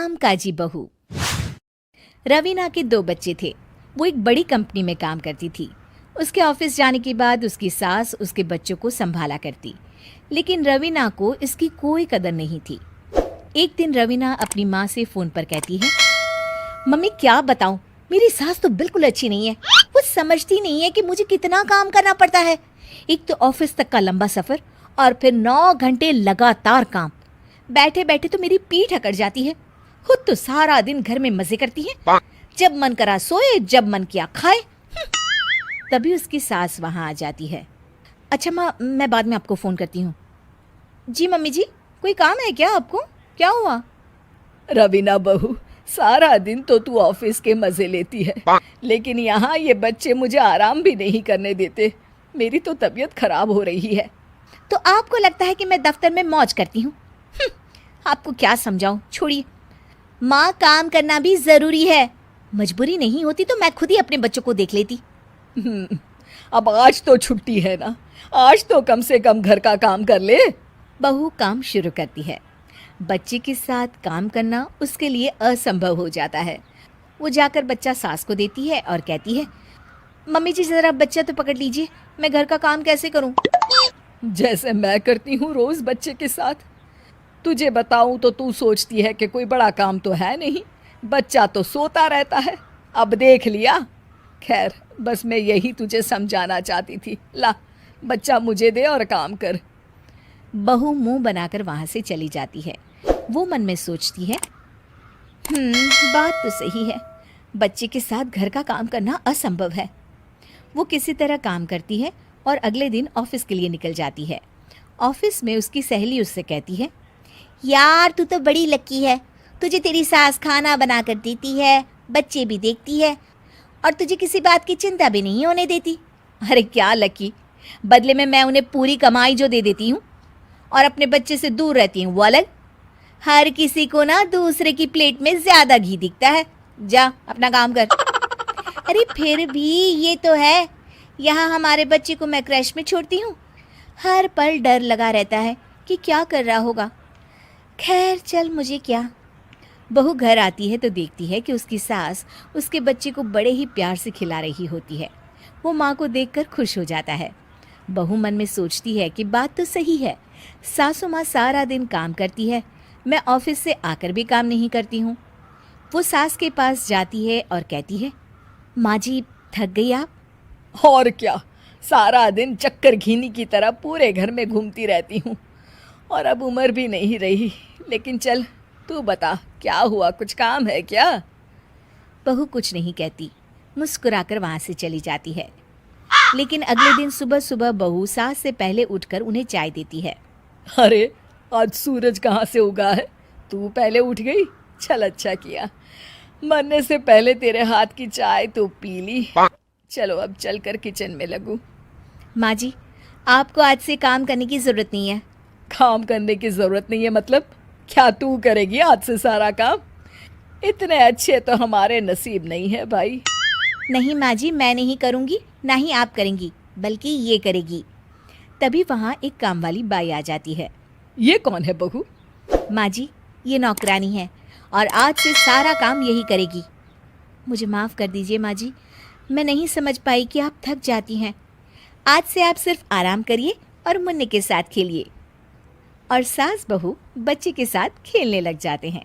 कामकाजी बहू। रवीना के 2 बच्चे थे। वो एक बड़ी कंपनी में काम करती थी। उसके ऑफिस जाने के बाद उसकी सास उसके बच्चों को संभाला करती, लेकिन रवीना को इसकी कोई कदर नहीं थी। एक दिन रवीना अपनी माँ से फ़ोन पर कहती है, मम्मी क्या बताऊं, मेरी सास तो बिल्कुल अच्छी नहीं है। वो समझती नहीं है कि मुझे कितना काम करना पड़ता है। एक तो ऑफिस तक का लंबा सफ़र और फिर 9 घंटे लगातार काम। बैठे बैठे तो मेरी पीठ अकड़ जाती है। खुद तो सारा दिन घर में मजे करती है, जब मन करा सोए, जब मन किया खाए। तभी उसकी सास वहाँ आ जाती है। अच्छा माँ, मैं बाद में आपको फ़ोन करती हूँ। जी मम्मी जी, कोई काम है क्या आपको? क्या हुआ? रवीना बहू, सारा दिन तो तू ऑफिस के मजे लेती है, लेकिन यहाँ ये बच्चे मुझे आराम भी नहीं करने देते। मेरी तो तबीयत खराब हो रही है। तो आपको लगता है कि मैं दफ्तर में मौज करती हूँ? आपको क्या समझाऊं, छोड़िए। माँ, काम करना भी ज़रूरी है। मजबूरी नहीं होती तो मैं खुद ही अपने बच्चों को देख लेती। अब आज तो छुट्टी है ना, आज तो कम से कम घर का काम कर ले। बहू काम शुरू करती है। बच्चे के साथ काम करना उसके लिए असंभव हो जाता है। वो जाकर बच्चा सास को देती है और कहती है, मम्मी जी ज़रा बच्चा तो पकड़ लीजिए, मैं घर का काम कैसे करूं? जैसे मैं करती हूँ रोज बच्चे के साथ। तुझे बताऊं तो तू सोचती है कि कोई बड़ा काम तो है नहीं, बच्चा तो सोता रहता है। अब देख लिया। खैर, बस मैं यही तुझे समझाना चाहती थी। ला, बच्चा मुझे दे और काम कर। बहू मुंह बनाकर वहां से चली जाती है। वो मन में सोचती है, बात तो सही है, बच्चे के साथ घर का काम करना असंभव है। वो किसी तरह काम करती है और अगले दिन ऑफिस के लिए निकल जाती है। ऑफिस में उसकी सहेली उससे कहती है, यार तू तो बड़ी लकी है, तुझे तेरी सास खाना बना कर देती है, बच्चे भी देखती है और तुझे किसी बात की चिंता भी नहीं होने देती। अरे क्या लकी, बदले में मैं उन्हें पूरी कमाई जो दे देती हूँ और अपने बच्चे से दूर रहती हूँ वो अलग। हर किसी को ना दूसरे की प्लेट में ज़्यादा घी दिखता है। जा अपना काम कर। अरे फिर भी ये तो है, यहाँ हमारे बच्चे को मैं क्रैश में छोड़ती हूँ, हर पल डर लगा रहता है कि क्या कर रहा होगा। खैर चल, मुझे क्या। बहू घर आती है तो देखती है कि उसकी सास उसके बच्चे को बड़े ही प्यार से खिला रही होती है। वो माँ को देखकर खुश हो जाता है। बहू मन में सोचती है कि बात तो सही है, सासू माँ सारा दिन काम करती है, मैं ऑफिस से आकर भी काम नहीं करती हूँ। वो सास के पास जाती है और कहती है, माँ जी थक गई आप? और क्या, सारा दिन चक्कर घीनी की तरह पूरे घर में घूमती रहती हूँ और अब उम्र भी नहीं रही। लेकिन चल तू बता, क्या हुआ, कुछ काम है क्या? बहू कुछ नहीं कहती, मुस्कुराकर वहाँ से चली जाती है। लेकिन अगले दिन सुबह सुबह बहू सास से पहले उठकर उन्हें चाय देती है। अरे आज सूरज कहाँ से उगा है, तू पहले उठ गई। चल अच्छा किया, मरने से पहले तेरे हाथ की चाय तो पी ली। चलो अब चलकर किचन में लगूं। माँ जी, आपको आज से काम करने की ज़रूरत नहीं है। काम करने की ज़रूरत नहीं है मतलब? क्या तू करेगी आज से सारा काम? इतने अच्छे तो हमारे नसीब नहीं है भाई। नहीं माँ जी, मैं नहीं करूँगी, ना ही आप करेंगी, बल्कि ये करेगी। तभी वहाँ एक काम वाली बाई आ जाती है। ये कौन है बहू? माँ जी, ये नौकरानी है और आज से सारा काम यही करेगी। मुझे माफ़ कर दीजिए माँ जी, मैं नहीं समझ पाई कि आप थक जाती हैं। आज से आप सिर्फ आराम करिए और मुन्ने के साथ खेलिए। और सास बहू बच्चे के साथ खेलने लग जाते हैं।